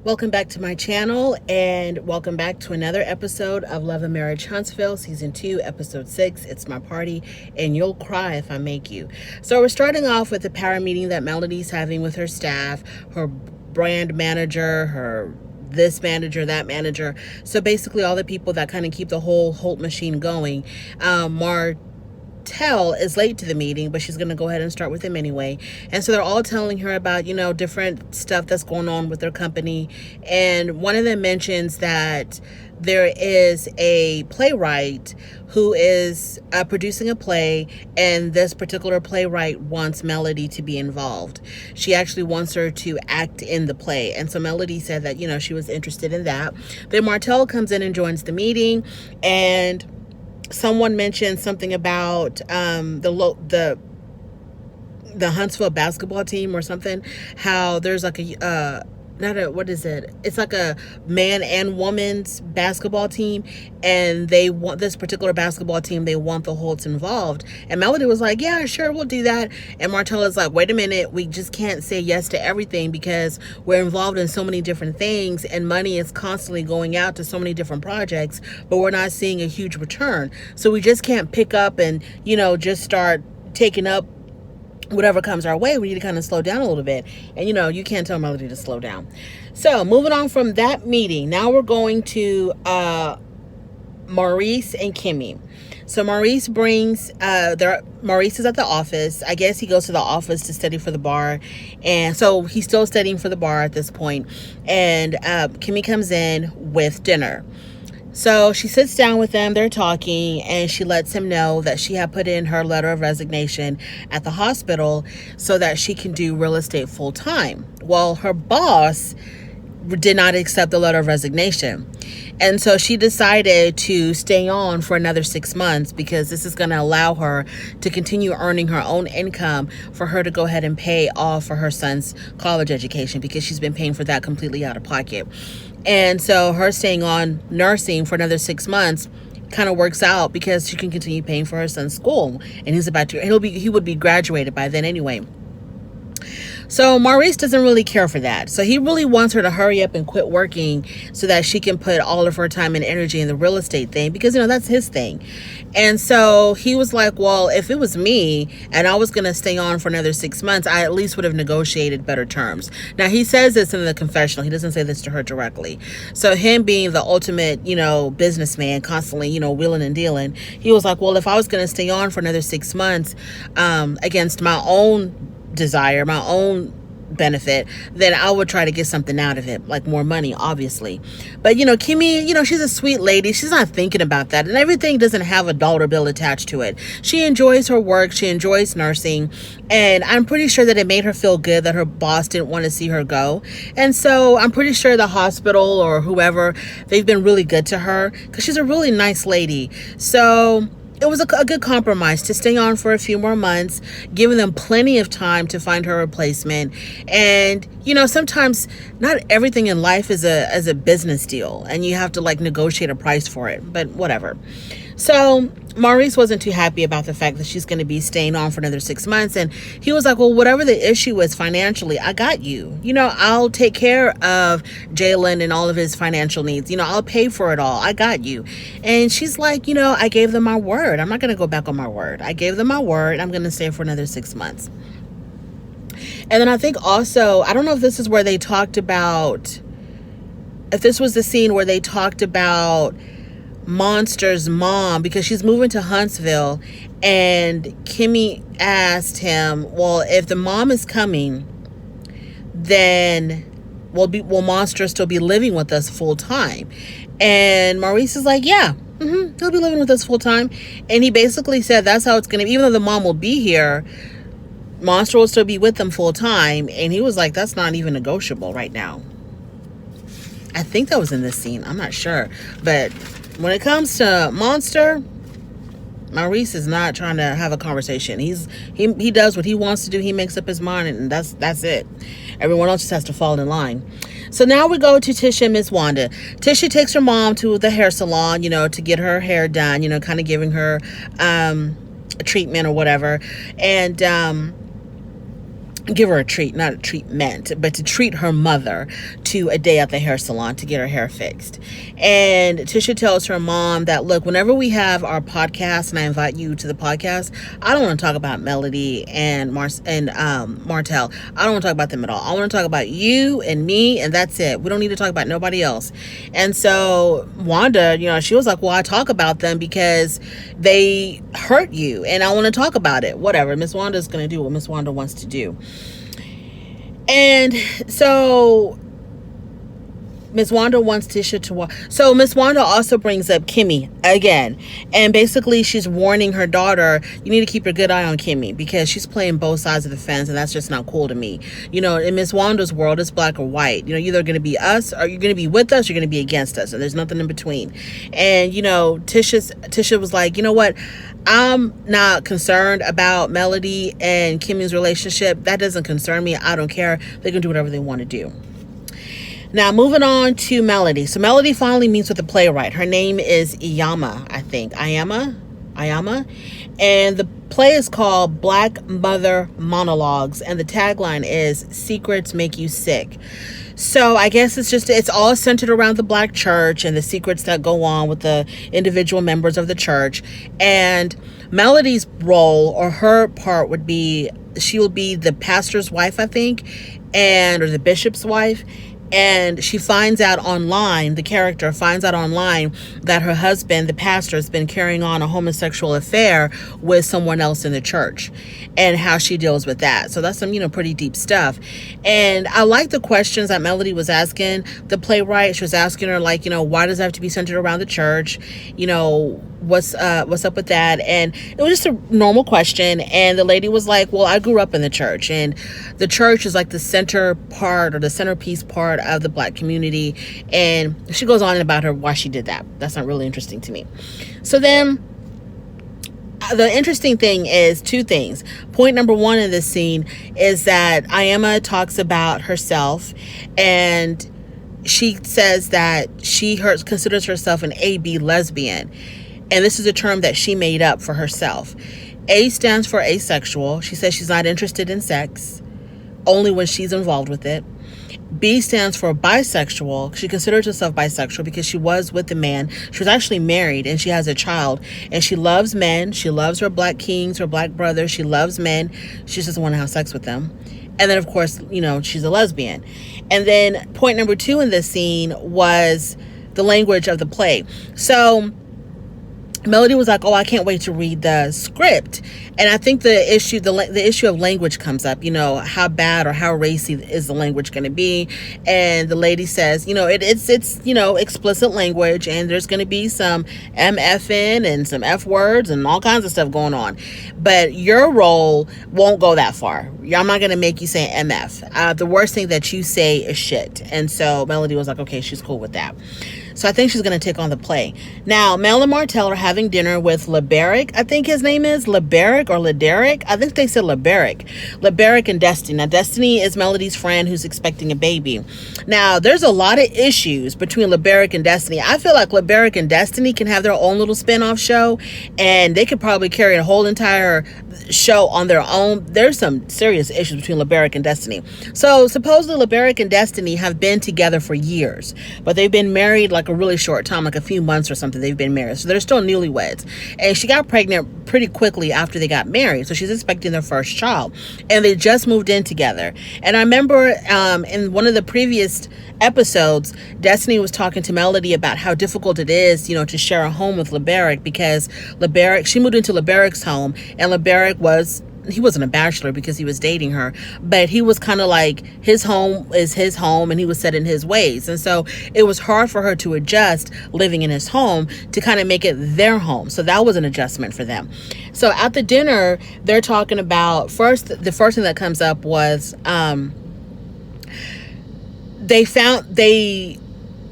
Welcome back to my channel, and welcome back to another episode of Love and Marriage Huntsville, Season 2, Episode 6. It's my party, and you'll cry if I make you. So we're starting off with the power meeting that Melody's having with her staff, her brand manager, her this manager, that manager. So basically all the people that kind of keep the whole Holt machine going. Tell is late to the meeting, but she's going to go ahead and start with him anyway. And so they're all telling her about, different stuff that's going on with their company. And one of them mentions that there is a playwright who is producing a play, and this particular playwright wants Melody to be involved. She actually wants her to act in the play. And so Melody said that, she was interested in that. Then Martell comes in and joins the meeting, and someone mentioned something about the Huntsville basketball team or something. How there's like what is it? It's like a man and woman's basketball team, and they want this particular basketball team. They want the Holts involved, and Melody was like, "Yeah, sure, we'll do that." And Martella's like, "Wait a minute, we just can't say yes to everything because we're involved in so many different things, and money is constantly going out to so many different projects, but we're not seeing a huge return. So we just can't pick up and just start taking up whatever comes our way. We need to kind of slow down a little bit." And you can't tell Melody to slow down. So moving on from that meeting, now we're going to Maurice and Kimmy. So Maurice Maurice is at the office. I guess he goes to the office to study for the bar, and so he's still studying for the bar at this point. And Kimmy comes in with dinner. So she sits down with them, they're talking, and she lets him know that she had put in her letter of resignation at the hospital so that she can do real estate full time. Well, her boss did not accept the letter of resignation. And so she decided to stay on for another 6 months because this is going to allow her to continue earning her own income for her to go ahead and pay off for her son's college education, because she's been paying for that completely out of pocket. And so her staying on nursing for another 6 months kind of works out because she can continue paying for her son's school, and he would be graduated by then anyway. So Maurice doesn't really care for that. So he really wants her to hurry up and quit working so that she can put all of her time and energy in the real estate thing, because, that's his thing. And so he was like, well, if it was me and I was going to stay on for another 6 months, I at least would have negotiated better terms. Now, he says this in the confessional. He doesn't say this to her directly. So him being the ultimate, businessman, constantly, wheeling and dealing, he was like, well, if I was going to stay on for another 6 months against my own desire, my own benefit, then I would try to get something out of it, like more money, obviously. But Kimmy, she's a sweet lady. She's not thinking about that, and everything doesn't have a dollar bill attached to it. She enjoys her work, she enjoys nursing, and I'm pretty sure that it made her feel good that her boss didn't want to see her go. And so I'm pretty sure the hospital or whoever, they've been really good to her because she's a really nice lady. So it was a good compromise to stay on for a few more months, giving them plenty of time to find her replacement. And, sometimes not everything in life is a business deal, and you have to negotiate a price for it, but whatever. So Maurice wasn't too happy about the fact that she's going to be staying on for another 6 months. And he was like, well, whatever the issue is financially, I got you. I'll take care of Jalen and all of his financial needs. I'll pay for it all. I got you. And she's like, I gave them my word. I'm not going to go back on my word. I gave them my word. I'm going to stay for another 6 months. And then I think also, I don't know if this is where they talked about, if this was the scene where they talked about Monster's mom, because she's moving to Huntsville, and Kimmy asked him, well, if the mom is coming, then will Monster still be living with us full time? And Maurice is like, yeah, he'll be living with us full time. And he basically said that's how it's going to be. Even though the mom will be here, Monster will still be with them full time. And he was like, that's not even negotiable right now. I think that was in this scene. I'm not sure. But when it comes to Monster, Maurice is not trying to have a conversation. He does what he wants to do. He makes up his mind, and that's it. Everyone else just has to fall in line. So now we go to Tisha and Miss Wanda. Tisha takes her mom to the hair salon, to get her hair done, kind of giving her a treatment or whatever. And give her a treat, not a treatment, but to treat her mother to a day at the hair salon to get her hair fixed. And Tisha tells her mom that, look, whenever we have our podcast and I invite you to the podcast, I don't want to talk about Melody and Martell. I don't want to talk about them at all. I want to talk about you and me, and that's it. We don't need to talk about nobody else. And so Wanda, she was like, well, I talk about them because they hurt you and I want to talk about it. Whatever. Miss Wanda's going to do what Miss Wanda wants to do. And so Miss Wanda wants Tisha to walk. So Miss Wanda also brings up Kimmy again. And basically she's warning her daughter, you need to keep a good eye on Kimmy because she's playing both sides of the fence and that's just not cool to me. In Miss Wanda's world, it's black or white. You're either going to be us or you're going to be with us, you're going to be against us. And there's nothing in between. And, Tisha was like, you know what? I'm not concerned about Melody and Kimmy's relationship. That doesn't concern me. I don't care. They can do whatever they want to do. Now, moving on to Melody. So Melody finally meets with the playwright. Her name is Ayama, I think. Ayama. And the play is called Black Mother Monologues. And the tagline is, Secrets Make You Sick. So I guess it's all centered around the Black church and the secrets that go on with the individual members of the church. And Melody's role, or her part, would be, she will be the pastor's wife, I think, or the bishop's wife. And she finds out online, the character finds out online that her husband, the pastor, has been carrying on a homosexual affair with someone else in the church and how she deals with that. So that's some, pretty deep stuff. And I like the questions that Melody was asking the playwright. She was asking her, like, why does it have to be centered around the church? What's up with that? And it was just a normal question. And the lady was like, well, I grew up in the church, and the church is like the center part or the centerpiece part of the Black community. And she goes on about why she did that. That's not really interesting to me. So then the interesting thing is two things. Point number one in this scene is that Ayama talks about herself, and she says that she considers herself an AB lesbian. And this is a term that she made up for herself. A stands for asexual. She says she's not interested in sex, only when she's involved with it. B stands for bisexual. She considers herself bisexual because she was with a man. She was actually married and she has a child. And she loves men. She loves her Black kings, her Black brothers. She loves men. She just doesn't want to have sex with them. And then, of course, she's a lesbian. And then point number two in this scene was the language of the play. So Melody was like, oh, I can't wait to read the script. And I think the issue of language comes up, how bad or how racy is the language going to be? And the lady says, it's explicit language, and there's going to be some MFing and some F words and all kinds of stuff going on. But your role won't go that far. I'm not going to make you say MF. The worst thing that you say is shit. And so Melody was like, okay, she's cool with that. So I think she's going to take on the play. Now, Mel and Martell are having dinner with LeBeric. I think his name is LeBeric or Lederic. I think they said LeBeric. LeBeric and Destiny. Now, Destiny is Melody's friend who's expecting a baby. Now, there's a lot of issues between LeBeric and Destiny. I feel like LeBeric and Destiny can have their own little spin-off show, and they could probably carry a whole entire show on their own. There's some serious issues between LeBeric and Destiny. So, supposedly LeBeric and Destiny have been together for years, but they've been married like a really short time, like a few months or something. They've been married, so they're still newlyweds. And she got pregnant pretty quickly after they got married, so she's expecting their first child, and they just moved in together. And I remember in one of the previous episodes, Destiny was talking to Melody about how difficult it is, to share a home with LeBeric, because she moved into LeBeric's home, and LeBeric he wasn't a bachelor because he was dating her, but he was kind of like, his home is his home and he was set in his ways. And so it was hard for her to adjust living in his home to kind of make it their home. So that was an adjustment for them. So at the dinner, they're talking about the first thing that comes up was,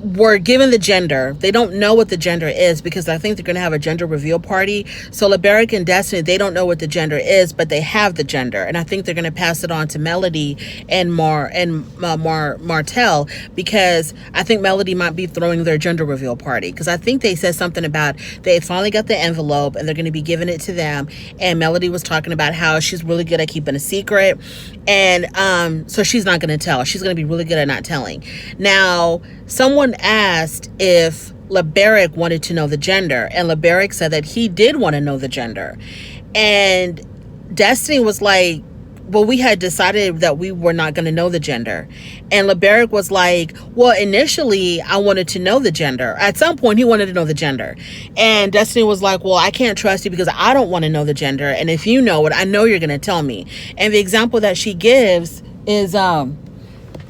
were given the gender. They don't know what the gender is because I think they're going to have a gender reveal party. So Liberic and Destiny, they don't know what the gender is, but they have the gender, and I think they're going to pass it on to Melody and Martell, because I think Melody might be throwing their gender reveal party, because I think they said something about they finally got the envelope and they're going to be giving it to them. And Melody was talking about how she's really good at keeping a secret, and so she's not going to tell. She's going to be really good at not telling. Now, someone asked if Liberic wanted to know the gender, and Liberic said that he did want to know the gender. And Destiny was like, well, we had decided that we were not going to know the gender. And Liberic was like, well, initially I wanted to know the gender. At some point he wanted to know the gender. And Destiny was like, well, I can't trust you because I don't want to know the gender. And if you know it, I know you're going to tell me. And the example that she gives is,